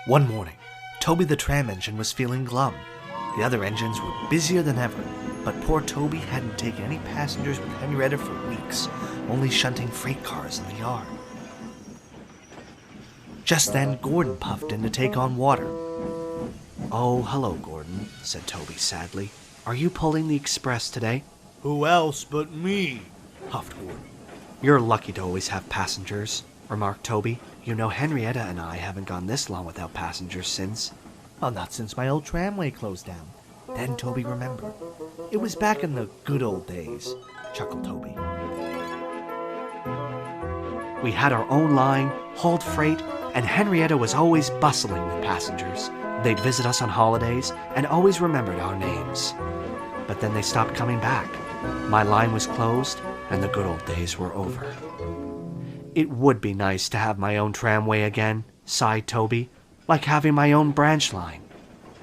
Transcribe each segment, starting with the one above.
One morning, Toby the tram engine was feeling glum. The other engines were busier than ever, but poor Toby hadn't taken any passengers with Henrietta for weeks, only shunting freight cars in the yard. Just then, Gordon puffed in to take on water. "Oh, hello, Gordon," said Toby sadly. "Are you pulling the express today?" "Who else but me?" huffed Gordon. "You're lucky to always have passengers," remarked Toby. "You know Henrietta and I haven't gone this long without passengers since." "Well, not since my old tramway closed down." Then Toby remembered. "It was back in the good old days," chuckled Toby. "We had our own line, hauled freight, and Henrietta was always bustling with passengers. They'd visit us on holidays and always remembered our names. But then they stopped coming back. My line was closed, and the good old days were over." "It would be nice to have my own tramway again," sighed Toby, "like having my own branch line."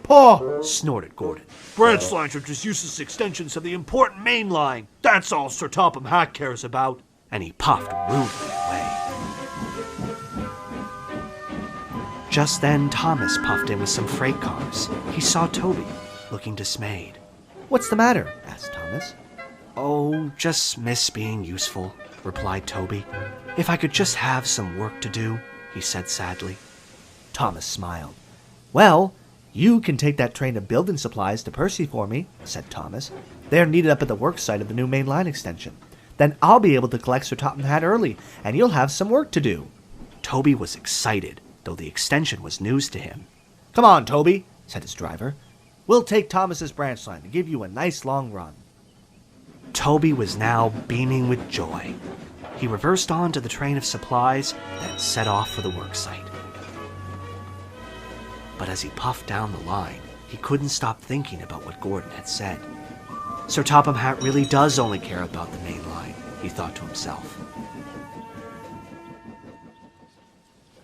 "Paw!" snorted Gordon. "Branch lines are just useless extensions of the important main line. That's all Sir Topham Hatt cares about." And he puffed rudely away. Just then, Thomas puffed in with some freight cars. He saw Toby, looking dismayed. "What's the matter?" asked Thomas. "Oh, just miss being useful," replied Toby. "If I could just have some work to do," he said sadly. Thomas smiled. "Well, you can take that train of building supplies to Percy for me," said Thomas. "They're needed up at the work site of the new main line extension. Then I'll be able to collect Sir Topham Hatt early, and you'll have some work to do." Toby was excited, though the extension was news to him. "Come on, Toby," said his driver. "We'll take Thomas's branch line to give you a nice long run." Toby was now beaming with joy. He reversed on to the train of supplies, then set off for the work site. But as he puffed down the line, he couldn't stop thinking about what Gordon had said. Sir Topham Hatt really does only care about the main line, he thought to himself.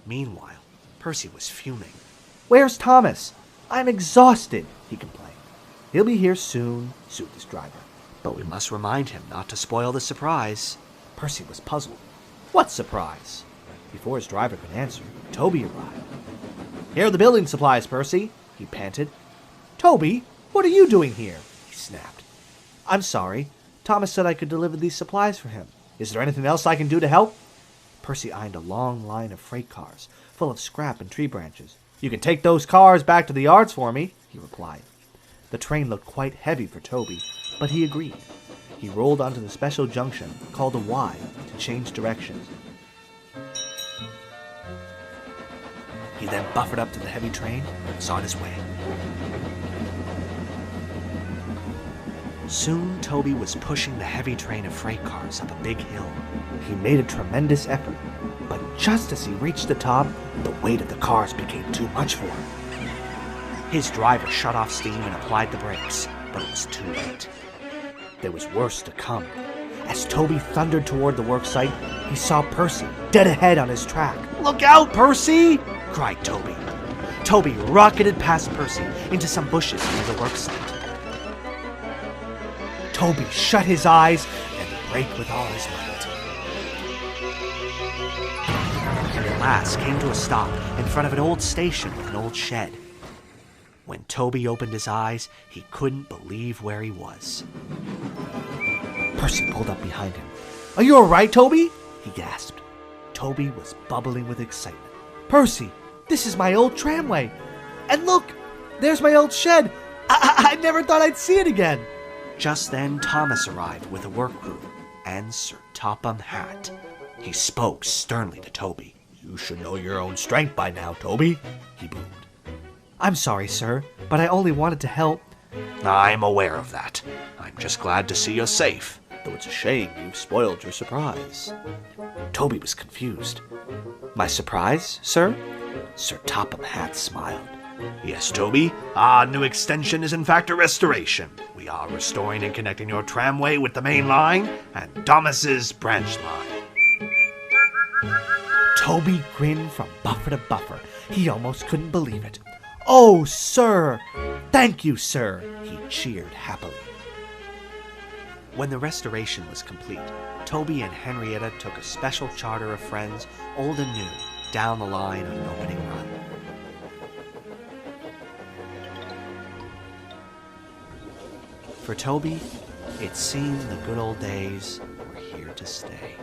Meanwhile, Percy was fuming. "Where's Thomas? I'm exhausted," he complained. "He'll be here soon," soothed his driver. "But we must remind him not to spoil the surprise." Percy was puzzled. "What surprise?" Before his driver could answer, Toby arrived. "Here are the building supplies, Percy," he panted. "Toby, what are you doing here?" he snapped. "I'm sorry. Thomas said I could deliver these supplies for him. Is there anything else I can do to help?" Percy eyed a long line of freight cars, full of scrap and tree branches. "You can take those cars back to the yards for me," he replied. The train looked quite heavy for Toby, but he agreed. He rolled onto the special junction, called a Y, to change directions. He then buffered up to the heavy train and was on his way. Soon, Toby was pushing the heavy train of freight cars up a big hill. He made a tremendous effort, but just as he reached the top, the weight of the cars became too much for him. His driver shut off steam and applied the brakes, but it was too late. There was worse to come. As Toby thundered toward the worksite, he saw Percy dead ahead on his track. "Look out, Percy!" cried Toby. Toby rocketed past Percy into some bushes near the worksite. Toby shut his eyes and braked with all his might. And at last came to a stop in front of an old station with an old shed. When Toby opened his eyes, he couldn't believe where he was. Percy pulled up behind him. "Are you all right, Toby?" he gasped. Toby was bubbling with excitement. "Percy, this is my old tramway. And look, there's my old shed. I never thought I'd see it again." Just then, Thomas arrived with a work crew and Sir Topham Hatt. He spoke sternly to Toby. "You should know your own strength by now, Toby," he boomed. "I'm sorry, sir, but I only wanted to help." "I'm aware of that. I'm just glad to see you're safe, though it's a shame you've spoiled your surprise." Toby was confused. "My surprise, sir?" Sir Topham Hatt smiled. "Yes, Toby. Our new extension is in fact a restoration. We are restoring and connecting your tramway with the main line and Thomas's branch line." Toby grinned from buffer to buffer. He almost couldn't believe it. "Oh, sir! Thank you, sir!" he cheered happily. When the restoration was complete, Toby and Henrietta took a special charter of friends, old and new, down the line on an opening run. For Toby, it seemed the good old days were here to stay.